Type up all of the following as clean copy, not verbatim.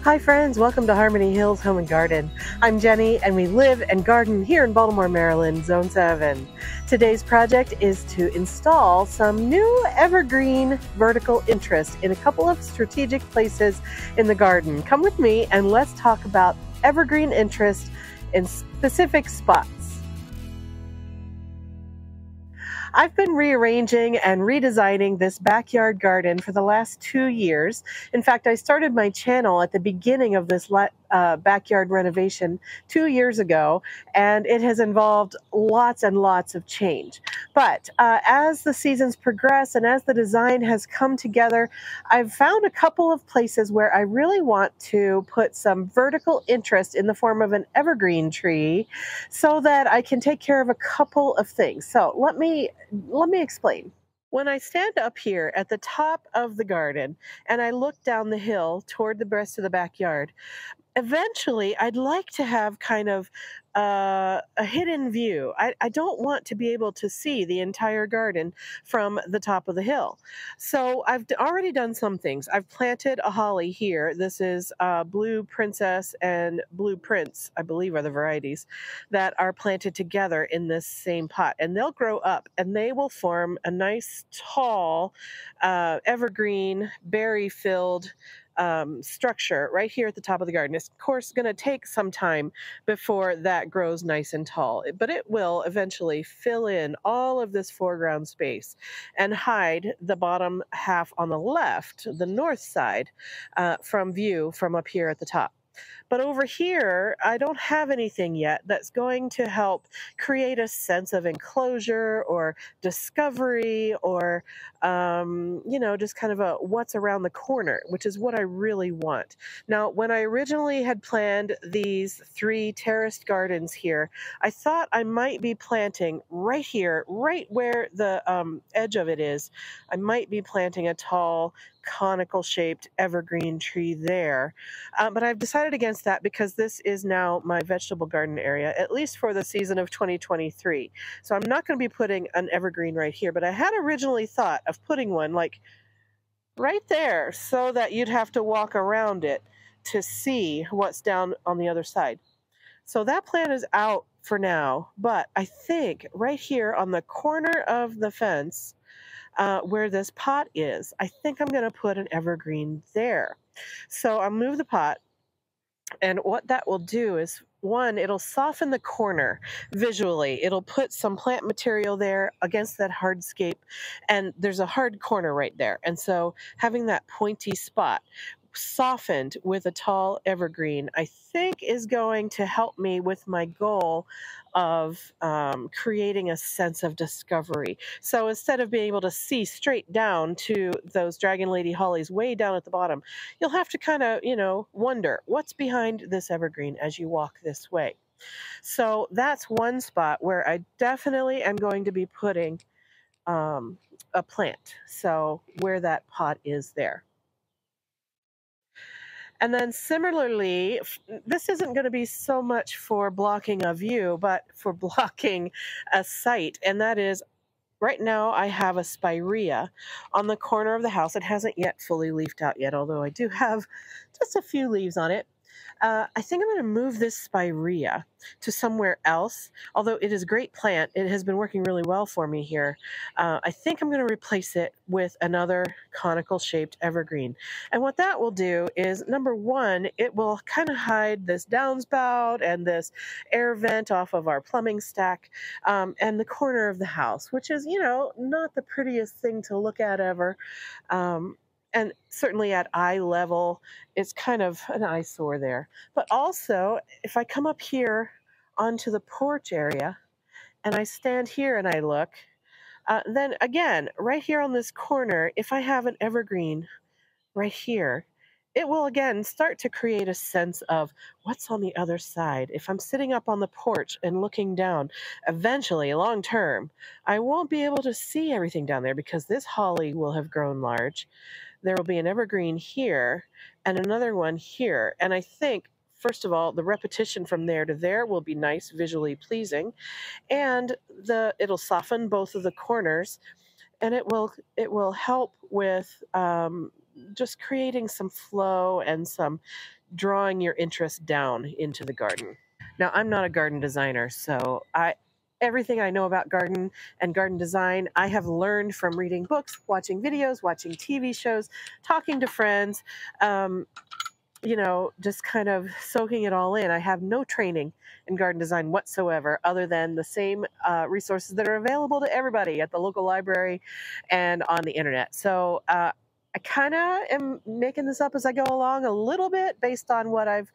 Hi friends, welcome to Harmony Hills Home and Garden. I'm Jenny and we live and garden here in Baltimore, Maryland, Zone 7. Today's project is to install some new evergreen vertical interest in a couple of strategic places in the garden. Come with me and let's talk about evergreen interest in specific spots. I've been rearranging and redesigning this backyard garden for the last 2 years. In fact, I started my channel at the beginning of this backyard renovation 2 years ago, and it has involved lots and lots of change. But as the seasons progress and as the design has come together, I've found a couple of places where I really want to put some vertical interest in the form of an evergreen tree so that I can take care of a couple of things. So let me explain. When I stand up here at the top of the garden and I look down the hill toward the rest of the backyard, eventually I'd like to have kind of a hidden view. I don't want to be able to see the entire garden from the top of the hill. So I've already done some things. I've planted a holly here. This is Blue Princess and Blue Prince, I believe are the varieties, that are planted together in this same pot. And they'll grow up and they will form a nice, tall, evergreen, berry-filled structure right here at the top of the garden. It's of course going to take some time before that grows nice and tall, but it will eventually fill in all of this foreground space and hide the bottom half on the left, the north side, from view from up here at the top. But over here, I don't have anything yet that's going to help create a sense of enclosure or discovery or, just kind of a what's around the corner, which is what I really want. Now, when I originally had planned these 3 terraced gardens here, I thought I might be planting right here, right where the edge of it is. I might be planting a tall, conical shaped evergreen tree there. But I've decided against that because this is now my vegetable garden area, at least for the season of 2023. So I'm not going to be putting an evergreen right here, but I had originally thought of putting one like right there so that you'd have to walk around it to see what's down on the other side. So that plan is out for now, but I think right here on the corner of the fence, where this pot is, I think I'm going to put an evergreen there. So I'll move the pot, and what that will do is, one, it'll soften the corner visually. It'll put some plant material there against that hardscape, and there's a hard corner right there. And so having that pointy spot softened with a tall evergreen, I think is going to help me with my goal of creating a sense of discovery. So instead of being able to see straight down to those Dragon Lady hollies way down at the bottom, you'll have to kind of, wonder what's behind this evergreen as you walk this way. So that's one spot where I definitely am going to be putting a plant. So where that pot is there. And then similarly, this isn't going to be so much for blocking a view, but for blocking a site. And that is, right now I have a spirea on the corner of the house. It hasn't yet fully leafed out yet, although I do have just a few leaves on it. I think I'm going to move this spirea to somewhere else. Although it is a great plant, it has been working really well for me here. I think I'm going to replace it with another conical shaped evergreen. And what that will do is, number one, it will kind of hide this downspout and this air vent off of our plumbing stack, and the corner of the house, which is, not the prettiest thing to look at ever. And certainly at eye level, it's kind of an eyesore there. But also, if I come up here onto the porch area and I stand here and I look, then again, right here on this corner, if I have an evergreen right here, it will again start to create a sense of what's on the other side. If I'm sitting up on the porch and looking down, eventually, long term, I won't be able to see everything down there because this holly will have grown large. There will be an evergreen here and another one here. And I think, first of all, the repetition from there to there will be nice, visually pleasing, and it'll soften both of the corners, and it will help with just creating some flow and some drawing your interest down into the garden. Now, I'm not a garden designer, so everything I know about garden and garden design, I have learned from reading books, watching videos, watching TV shows, talking to friends, um, just kind of soaking it all in. I have no training in garden design whatsoever, other than the same resources that are available to everybody at the local library and on the internet. So I kind of am making this up as I go along a little bit based on what I've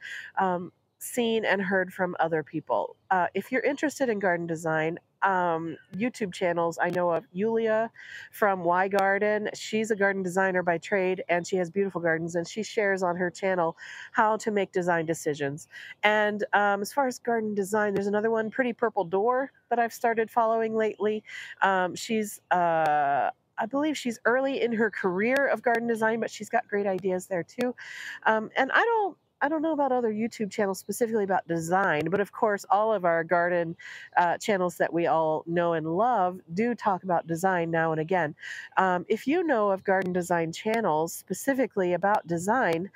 seen and heard from other people. If you're interested in garden design, YouTube channels, I know of Yulia from Y Garden. She's a garden designer by trade, and she has beautiful gardens, and she shares on her channel how to make design decisions. And as far as garden design, there's another one, Pretty Purple Door, that I've started following lately. I believe she's early in her career of garden design, but she's got great ideas there too. And I don't know about other YouTube channels specifically about design, but of course, all of our garden channels that we all know and love do talk about design now and again. If you know of garden design channels specifically about design,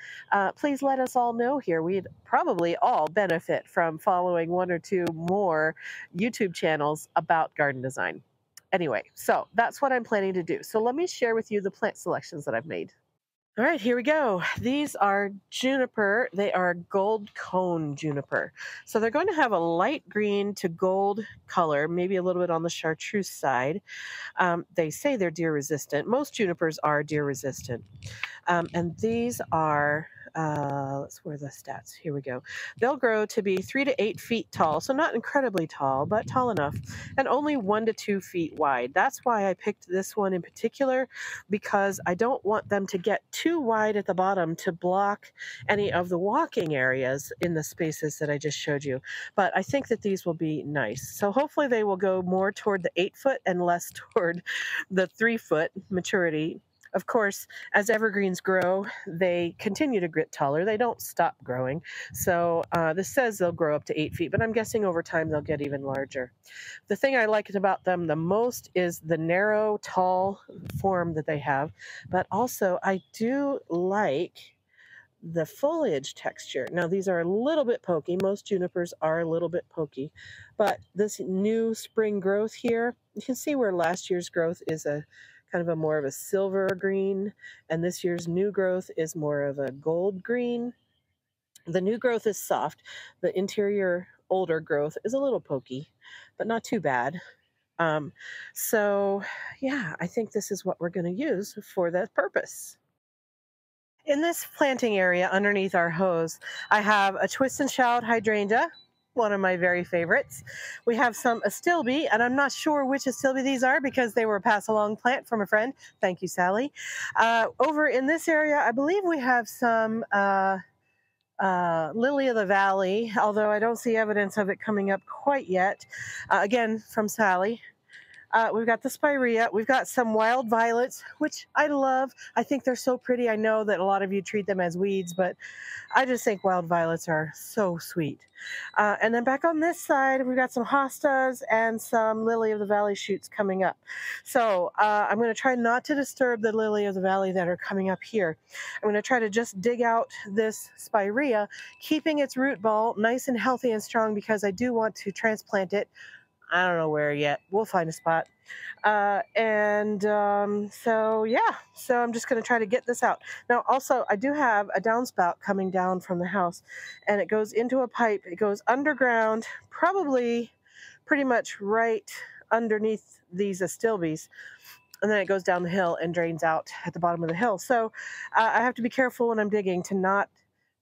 please let us all know here. We'd probably all benefit from following one or two more YouTube channels about garden design. Anyway, so that's what I'm planning to do. So let me share with you the plant selections that I've made. All right, here we go. These are juniper. They are gold cone juniper. So they're going to have a light green to gold color, maybe a little bit on the chartreuse side. They say they're deer resistant. Most junipers are deer resistant. And these are, where are the stats? Here we go. They'll grow to be 3 to 8 feet tall, so not incredibly tall, but tall enough, and only 1 to 2 feet wide. That's why I picked this one in particular, because I don't want them to get too wide at the bottom to block any of the walking areas in the spaces that I just showed you. But I think that these will be nice. So hopefully they will go more toward the 8-foot and less toward the 3-foot maturity. Of course, as evergreens grow, they continue to get taller. They don't stop growing. So this says they'll grow up to 8 feet, but I'm guessing over time they'll get even larger. The thing I like about them the most is the narrow, tall form that they have, but also I do like the foliage texture. Now, these are a little bit pokey. Most junipers are a little bit pokey, but this new spring growth here, you can see where last year's growth is a kind of a more of a silver green, and this year's new growth is more of a gold green. The new growth is soft. The interior older growth is a little pokey, but not too bad. So yeah, I think this is what we're going to use for that purpose. In this planting area underneath our hose, I have a twist and shout hydrangea, one of my very favorites. We have some astilbe, and I'm not sure which astilbe these are because they were a pass-along plant from a friend. Thank you, Sally. Over in this area, I believe we have some lily of the valley, although I don't see evidence of it coming up quite yet. Again, from Sally. We've got the spirea. We've got some wild violets, which I love. I think they're so pretty. I know that a lot of you treat them as weeds, but I just think wild violets are so sweet. And then back on this side, we've got some hostas and some lily of the valley shoots coming up. So I'm going to try not to disturb the lily of the valley that are coming up here. I'm going to try to just dig out this spirea, keeping its root ball nice and healthy and strong because I do want to transplant it. I don't know where yet. We'll find a spot. So I'm just going to try to get this out. Now, also, I do have a downspout coming down from the house, and it goes into a pipe. It goes underground, probably pretty much right underneath these astilbes, and then it goes down the hill and drains out at the bottom of the hill. So I have to be careful when I'm digging to not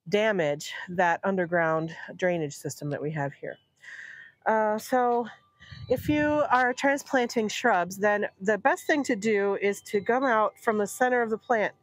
damage that underground drainage system that we have here. If you are transplanting shrubs, then the best thing to do is to come out from the center of the plant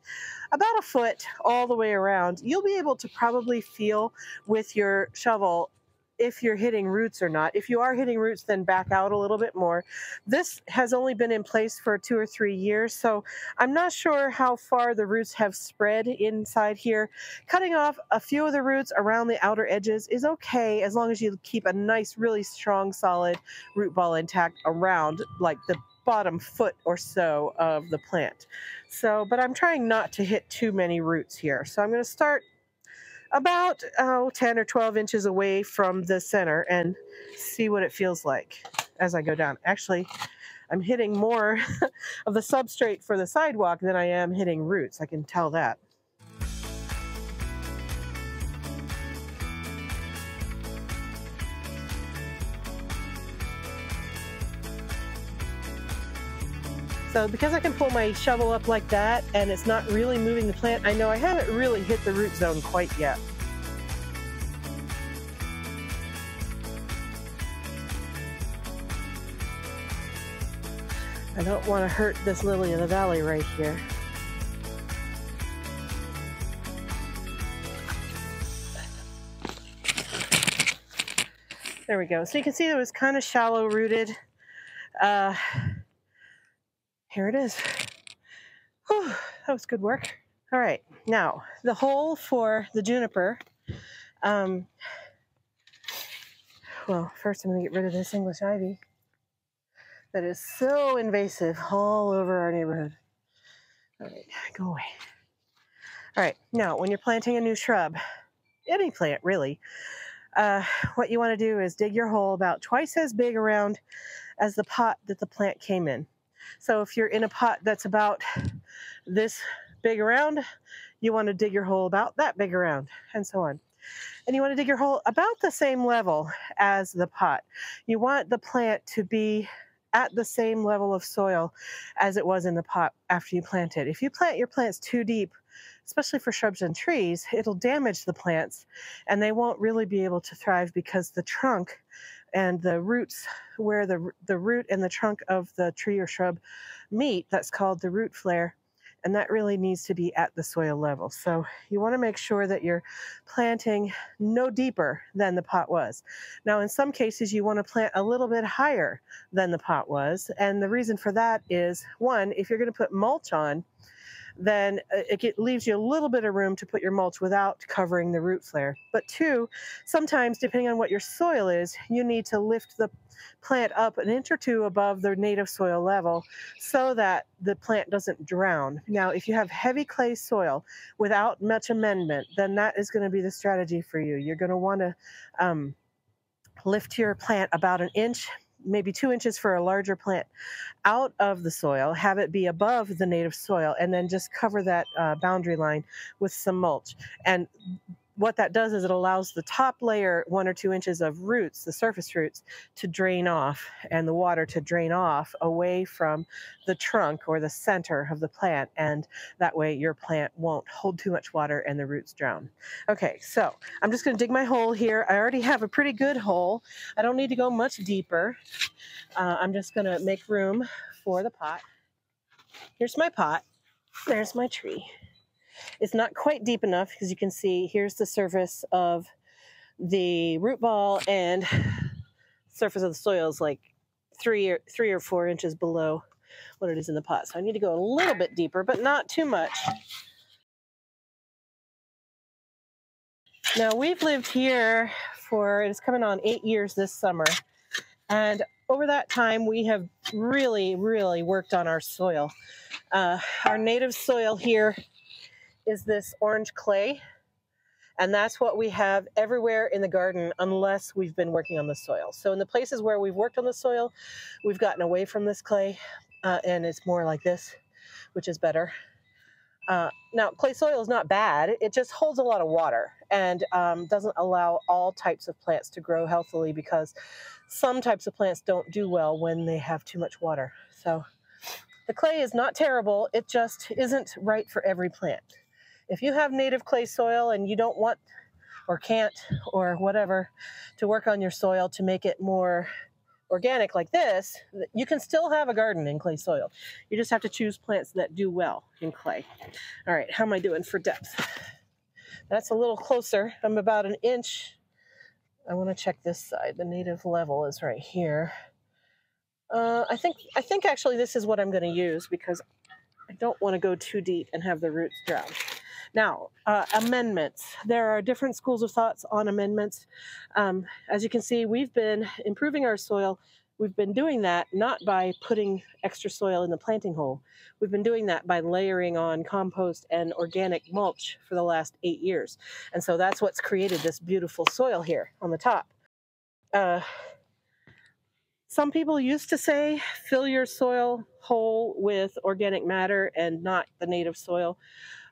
about a foot all the way around. You'll be able to probably feel with your shovel if you're hitting roots or not. If you are hitting roots, then back out a little bit more. This has only been in place for 2 or 3 years, so I'm not sure how far the roots have spread inside here. Cutting off a few of the roots around the outer edges is okay as long as you keep a nice, really strong, solid root ball intact around, like the bottom foot or so of the plant. So, but I'm trying not to hit too many roots here. So I'm going to start about 10 or 12 inches away from the center and see what it feels like as I go down. Actually, I'm hitting more of the substrate for the sidewalk than I am hitting roots. I can tell that. So because I can pull my shovel up like that and it's not really moving the plant, I know I haven't really hit the root zone quite yet. I don't want to hurt this lily of the valley right here. There we go. So you can see it was kind of shallow rooted. Here it is. Whew, that was good work. All right, now the hole for the juniper. Well, first I'm going to get rid of this English ivy that is so invasive all over our neighborhood. All right, go away. All right, now when you're planting a new shrub, any plant really, what you want to do is dig your hole about twice as big around as the pot that the plant came in. So if you're in a pot that's about this big around, you want to dig your hole about that big around, and so on. And you want to dig your hole about the same level as the pot. You want the plant to be at the same level of soil as it was in the pot after you plant it. If you plant your plants too deep, especially for shrubs and trees, it'll damage the plants and they won't really be able to thrive because the trunk and the roots, where the root and the trunk of the tree or shrub meet, that's called the root flare, and that really needs to be at the soil level. So you want to make sure that you're planting no deeper than the pot was. Now, in some cases, you want to plant a little bit higher than the pot was, and the reason for that is, one, if you're going to put mulch on, then it leaves you a little bit of room to put your mulch without covering the root flare. But two, sometimes, depending on what your soil is, you need to lift the plant up an inch or two above the native soil level so that the plant doesn't drown. Now, if you have heavy clay soil without much amendment, then that is going to be the strategy for you. You're going to want to lift your plant about an inch, maybe 2 inches for a larger plant, out of the soil, have it be above the native soil, and then just cover that boundary line with some mulch. And what that does is it allows the top layer, 1 or 2 inches of roots, the surface roots, to drain off, and the water to drain off away from the trunk or the center of the plant. And that way your plant won't hold too much water and the roots drown. Okay, so I'm just going to dig my hole here. I already have a pretty good hole. I don't need to go much deeper. I'm just going to make room for the pot. Here's my pot. There's my tree. It's not quite deep enough because you can see here's the surface of the root ball, and surface of the soil is like 3 or 4 inches below what it is in the pot. So I need to go a little bit deeper, but not too much. Now we've lived here for, it's coming on 8 years this summer. And over that time, we have really, really worked on our soil. Our native soil here is this orange clay, and that's what we have everywhere in the garden unless we've been working on the soil. So in the places where we've worked on the soil, we've gotten away from this clay, and it's more like this, which is better. Now, clay soil is not bad. It just holds a lot of water and doesn't allow all types of plants to grow healthily, because some types of plants don't do well when they have too much water. So the clay is not terrible. It just isn't right for every plant. If you have native clay soil and you don't want or can't or whatever to work on your soil to make it more organic like this, you can still have a garden in clay soil. You just have to choose plants that do well in clay. All right, how am I doing for depth? That's a little closer. I'm about an inch. I want to check this side. The native level is right here. I think actually this is what I'm going to use, because I don't want to go too deep and have the roots drown. Now, amendments. There are different schools of thoughts on amendments. As you can see, we've been improving our soil we've been doing that not by putting extra soil in the planting hole. We've been doing that by layering on compost and organic mulch for the last 8 years. And so that's what's created this beautiful soil here on the top. Some people used to say, fill your soil hole with organic matter and not the native soil.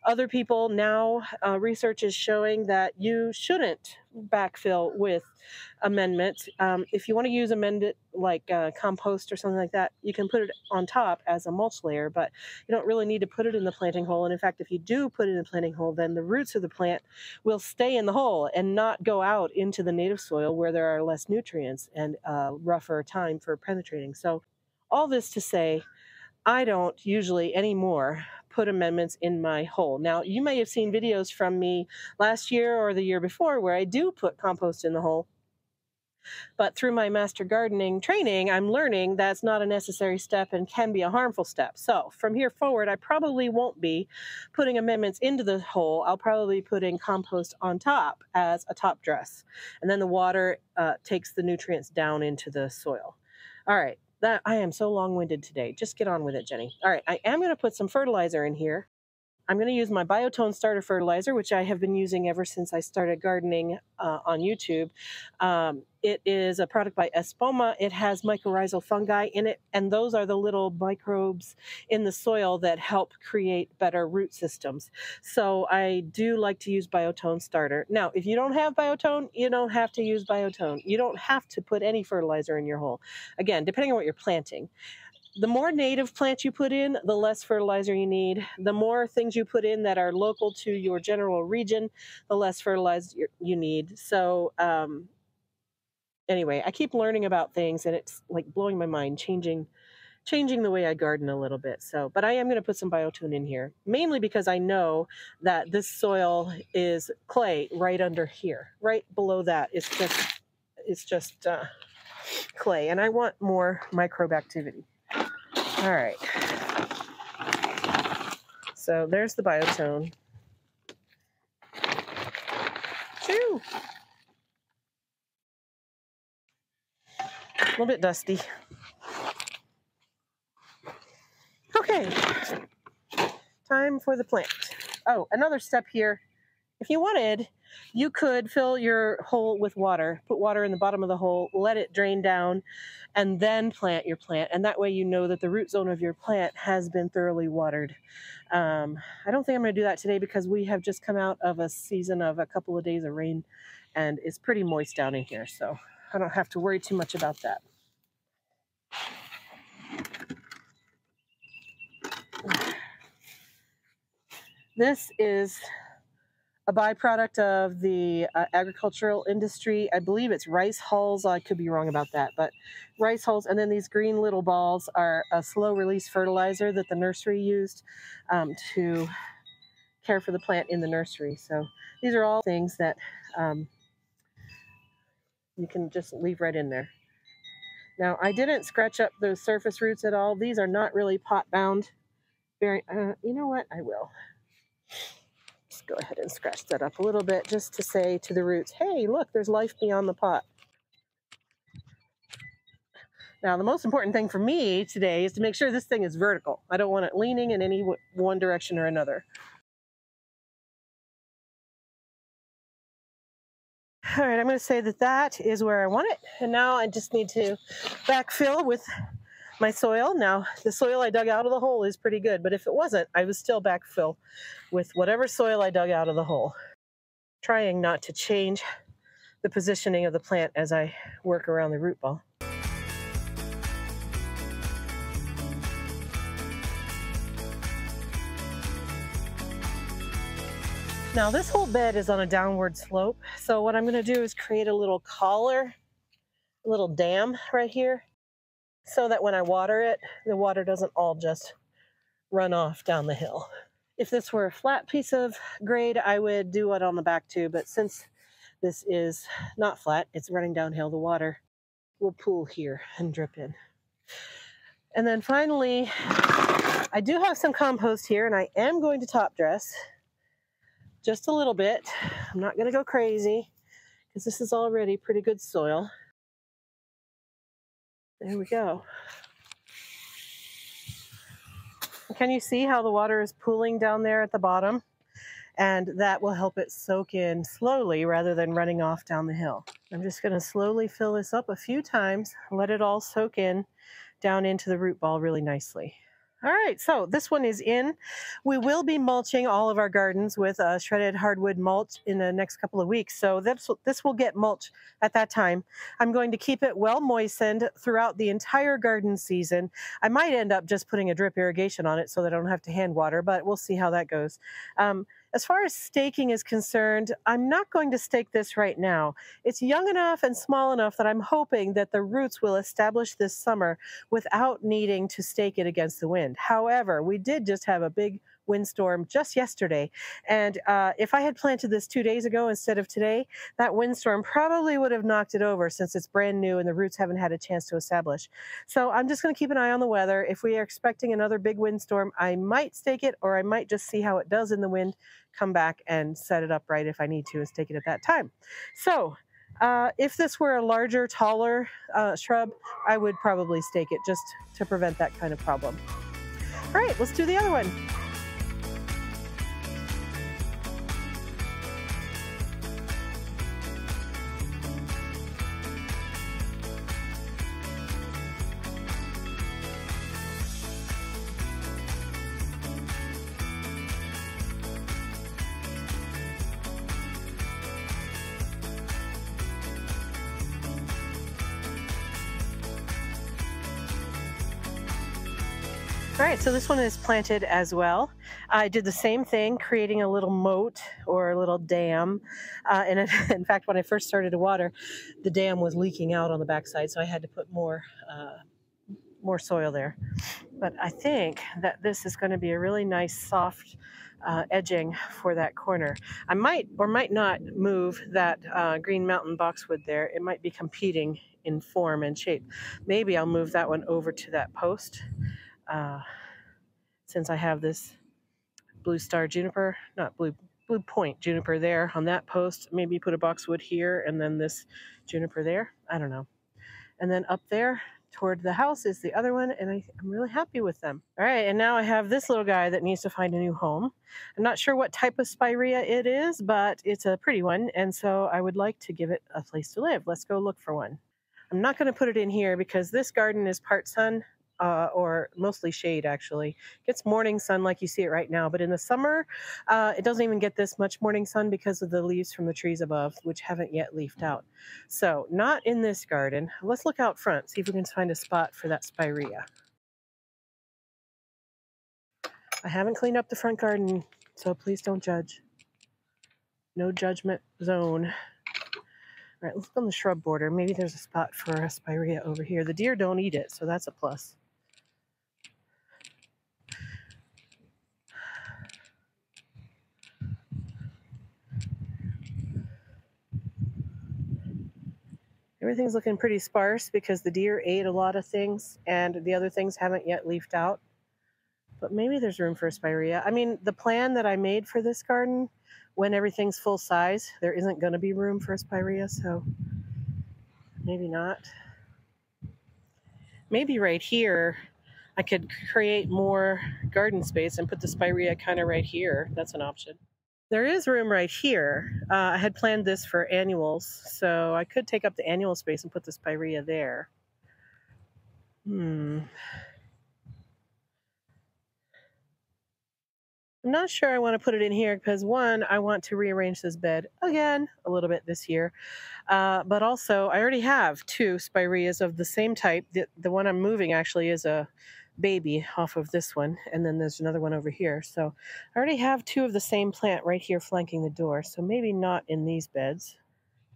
Other people now, research is showing that you shouldn't backfill with amendment. If you want to use amendment like compost or something like that, you can put it on top as a mulch layer, but you don't really need to put it in the planting hole. And in fact, if you do put it in the planting hole, then the roots of the plant will stay in the hole and not go out into the native soil where there are less nutrients and rougher time for penetrating. So all this to say, I don't usually anymore put amendments in my hole. Now, you may have seen videos from me last year or the year before where I do put compost in the hole. But through my master gardening training, I'm learning that's not a necessary step and can be a harmful step. So from here forward, I probably won't be putting amendments into the hole. I'll probably be putting compost on top as a top dress. And then the water takes the nutrients down into the soil. All right. I am so long-winded today. Just get on with it, Jenny. All right, I am going to put some fertilizer in here. I'm going to use my Biotone starter fertilizer, which I have been using ever since I started gardening on YouTube. It is a product by Espoma. It has mycorrhizal fungi in it, and those are the little microbes in the soil that help create better root systems. So I do like to use Biotone starter. Now, if you don't have Biotone, you don't have to use Biotone. You don't have to put any fertilizer in your hole. Again, depending on what you're planting. The more native plants you put in, the less fertilizer you need. The more things you put in that are local to your general region, the less fertilizer you need. So anyway, I keep learning about things, and it's like blowing my mind, changing the way I garden a little bit. So, but I am going to put some Biotone in here, mainly because I know that this soil is clay right under here, right below that. It's just clay, and I want more microbe activity. All right, so there's the Biotone. Shoo! A little bit dusty. Okay, time for the plant. Oh, another step here. If you wanted, you could fill your hole with water, put water in the bottom of the hole, let it drain down, and then plant your plant. And that way you know that the root zone of your plant has been thoroughly watered. I don't think I'm going to do that today because we have just come out of a season of a couple of days of rain, and it's pretty moist down in here, so I don't have to worry too much about that. This is a byproduct of the agricultural industry. I believe it's rice hulls. I could be wrong about that, but rice hulls. And then these green little balls are a slow release fertilizer that the nursery used to care for the plant in the nursery. So these are all things that you can just leave right in there. Now, I didn't scratch up those surface roots at all. These are not really pot bound. You know what? I will. Just go ahead and scratch that up a little bit just to say to the roots, hey, look, there's life beyond the pot. Now, the most important thing for me today is to make sure this thing is vertical. I don't want it leaning in any one direction or another. All right, I'm going to say that is where I want it. And now I just need to backfill with my soil. Now, the soil I dug out of the hole is pretty good, but if it wasn't, I would still backfill with whatever soil I dug out of the hole, trying not to change the positioning of the plant as I work around the root ball. Now, this whole bed is on a downward slope, so what I'm going to do is create a little collar, a little dam right here, so that when I water it, the water doesn't all just run off down the hill. If this were a flat piece of grade, I would do it on the back too, but since this is not flat, it's running downhill, the water will pool here and drip in. And then finally, I do have some compost here, and I am going to top dress just a little bit. I'm not going to go crazy because this is already pretty good soil. There we go. Can you see how the water is pooling down there at the bottom? And that will help it soak in slowly rather than running off down the hill. I'm just going to slowly fill this up a few times, let it all soak in down into the root ball really nicely. All right, so this one is in. We will be mulching all of our gardens with shredded hardwood mulch in the next couple of weeks. So this will get mulch at that time. I'm going to keep it well moistened throughout the entire garden season. I might end up just putting a drip irrigation on it so that I don't have to hand water, but we'll see how that goes. As far as staking is concerned, I'm not going to stake this right now. It's young enough and small enough that I'm hoping that the roots will establish this summer without needing to stake it against the wind. However, we did just have a big windstorm just yesterday, and if I had planted this 2 days ago instead of today, that windstorm probably would have knocked it over since it's brand new and the roots haven't had a chance to establish. So I'm just going to keep an eye on the weather. If we are expecting another big windstorm, I might stake it, or I might just see how it does in the wind, come back and set it up right if I need to and stake it at that time. So if this were a larger, taller shrub, I would probably stake it just to prevent that kind of problem. All right, let's do the other one. All right, so this one is planted as well. I did the same thing, creating a little moat or a little dam. In fact, when I first started to water, the dam was leaking out on the backside, so I had to put more soil there. But I think that this is going to be a really nice, soft edging for that corner. I might or might not move that green mountain boxwood there. It might be competing in form and shape. Maybe I'll move that one over to that post. Since I have this blue star juniper, not blue point juniper there on that post, maybe put a boxwood here and then this juniper there. I don't know. And then up there toward the house is the other one, and I'm really happy with them. All right, and now I have this little guy that needs to find a new home. I'm not sure what type of spirea it is, but it's a pretty one, and so I would like to give it a place to live. Let's go look for one. I'm not going to put it in here because this garden is part sun, or mostly shade, actually. It gets morning sun like you see it right now, but in the summer, it doesn't even get this much morning sun because of the leaves from the trees above, which haven't yet leafed out. So not in this garden. Let's look out front, see if we can find a spot for that spirea. I haven't cleaned up the front garden, so please don't judge. No judgment zone. All right, let's go on the shrub border. Maybe there's a spot for a spirea over here. The deer don't eat it, so that's a plus. Everything's looking pretty sparse because the deer ate a lot of things and the other things haven't yet leafed out. But maybe there's room for a spirea. I mean, the plan that I made for this garden, when everything's full size, there isn't going to be room for a spirea, so maybe not. Maybe right here, I could create more garden space and put the spirea kind of right here. That's an option. There is room right here. I had planned this for annuals, so I could take up the annual space and put the spirea there. I'm not sure I want to put it in here because, one, I want to rearrange this bed again a little bit this year. But also, I already have 2 spireas of the same type. The one I'm moving actually is a baby off of this one, and then there's another one over here. So I already have 2 of the same plant right here flanking the door, so maybe not in these beds.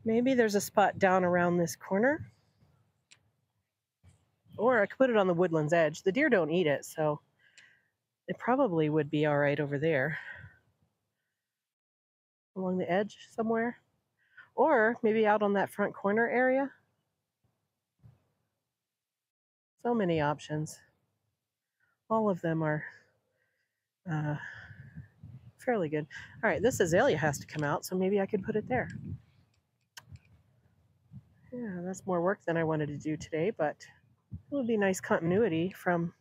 Maybe there's a spot down around this corner, or I could put it on the woodland's edge. The deer don't eat it, so it probably would be all right over there along the edge somewhere, or maybe out on that front corner area. So many options. All of them are fairly good. All right, this azalea has to come out, so maybe I could put it there. Yeah, that's more work than I wanted to do today, but It would be nice continuity from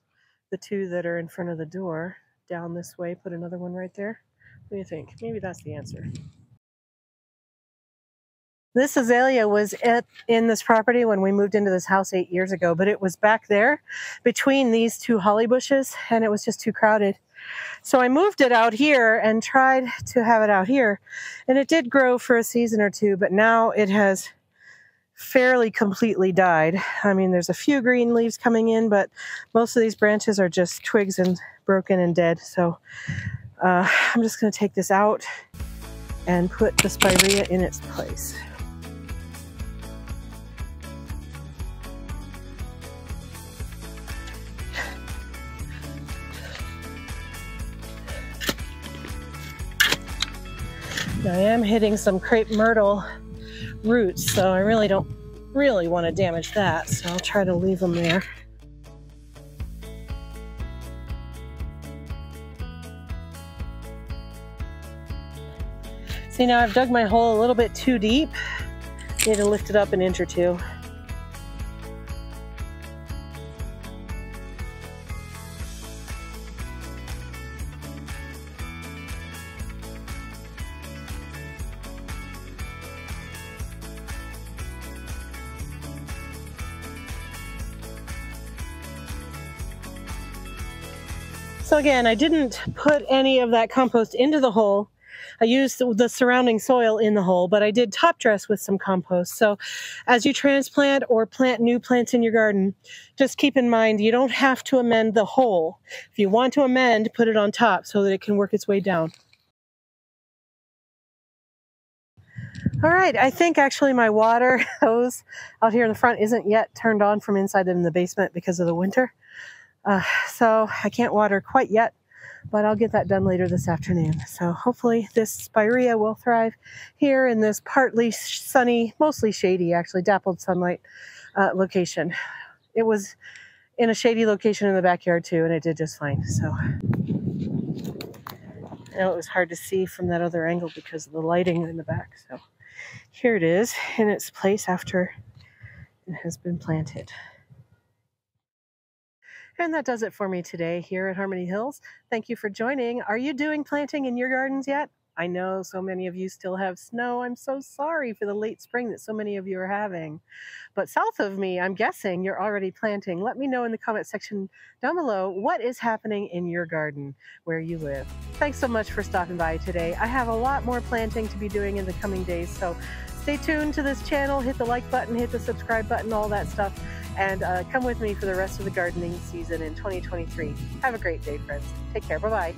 the two that are in front of the door down this way. Put another one right there. What do you think? Maybe that's the answer. This azalea was in this property when we moved into this house 8 years ago, but it was back there between these two holly bushes, and it was just too crowded. So I moved it out here and tried to have it out here, and it did grow for a season or two, but now it has fairly completely died. I mean, there's a few green leaves coming in, but most of these branches are just twigs and broken and dead. So I'm just going to take this out and put the spirea in its place. I am hitting some crepe myrtle roots, so I really don't want to damage that, so I'll try to leave them there. See, now I've dug my hole a little bit too deep. Need to lift it up an inch or two. So again, I didn't put any of that compost into the hole. I used the surrounding soil in the hole, but I did top dress with some compost. So as you transplant or plant new plants in your garden, just keep in mind you don't have to amend the hole. If you want to amend, put it on top so that it can work its way down. All right, I think actually my water hose out here in the front isn't yet turned on from inside in the basement because of the winter. So I can't water quite yet, but I'll get that done later this afternoon. So hopefully this spirea will thrive here in this partly sunny, mostly shady, actually dappled sunlight location. It was in a shady location in the backyard too, and it did just fine. So I know it was hard to see from that other angle because of the lighting in the back. So here it is in its place after it has been planted. And that does it for me today here at Harmony Hills. Thank you for joining. Are you doing planting in your gardens yet? I know so many of you still have snow. I'm so sorry for the late spring that so many of you are having. But south of me, I'm guessing you're already planting. Let me know in the comment section down below what is happening in your garden where you live. Thanks so much for stopping by today. I have a lot more planting to be doing in the coming days, so stay tuned to this channel. Hit the like button, hit the subscribe button, all that stuff. And come with me for the rest of the gardening season in 2023. Have a great day, friends. Take care. Bye-bye.